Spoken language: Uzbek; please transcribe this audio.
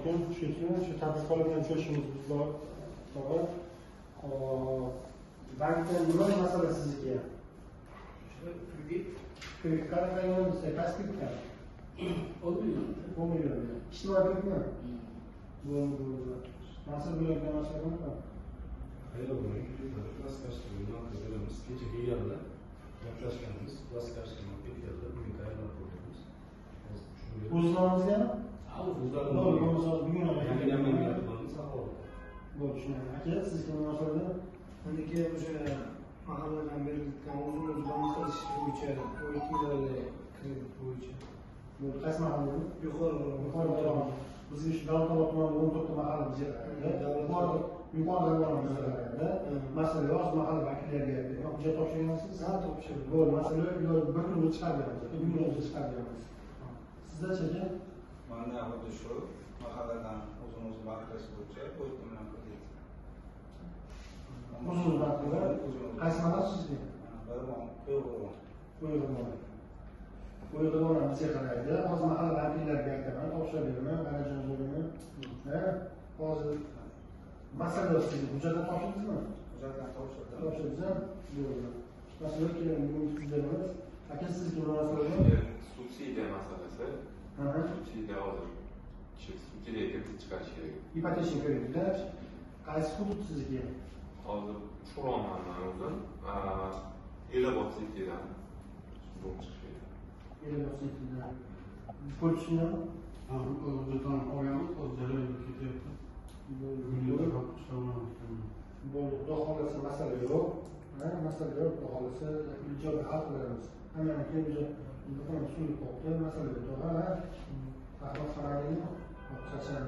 aleyküm. Shu tadbirkorlar bilan uchrashuvimiz bor. To'g'ri. Bankdan nima masala sizniki? Kredit qanday bizda pastlik qiladi. 10 million. 10 million. İştirak etme. Bo'ldi. Nasıl bo'lgan masala? Hayır olmayı biraz karşılığında kazanımız. Gece geldi. Yaklaşkanımız. Biraz karşılığında bir geldi. Bugün kayarlar programımız. Uzmanımızga? Uzmanımız. Bugün Yani hemen yapılanımız hava. Bo'ldi, tushundim. Aka, siz kimni masalada? Meniki o'sha mahalladan berilgan o'zimiz bank qilish bo'yicha 2 million kredit bo'yicha. Bo'ldi, qaysi mahalla? Yuqori. Bizga shu Davlat tumanida 14 ta mahalla bizatiladi. Yuqorida bo'lganlarda masala yoz mahalla vakillariga hujjat topshirgansiz? Ha, topshirdim. Bo'ldi, masala bir kunga chiqarib beramiz. Bugun o'zi chiqarib beramiz. Sizda-chi? Mana xuddi shu mahalladan o'zimiz bank qilish bo'yicha 4 million kredit. Uzun vaqtda qaysi mahalla sizga? Qo'yilgan bizga qaraydi. Hozir mahalla vakillariga aytaman, topshirib beraman, qarajon bo'limi. Hozir masala sizga hujjatni topshirdingizmi? Hujjatni topshirdim. Topshirdingizmi? Bo'ldi. Masala keyin bugun sizlarimiz. Aka sizga munosabat subsidiya masalasi. Subsidiya hozir subsidiya kelib chiqarish kerak. Ipoteka kreditda qaysi hudud sizga? Hozir Chorlmandan o'zim 50%dan bo'lib chiqish kerak. 50%dan. Pul tushunami? Ha, o'zdan olamiz, o'zdan ketyapti. Bo'ldi. Xudo xohlasa masala yo'q. Masala yo'q, xudo xohlasa ijobiy hal qilamiz. Hamma keyin usulni qo'ydi, masala yo'q. Rahmat qaradingmi? Qachon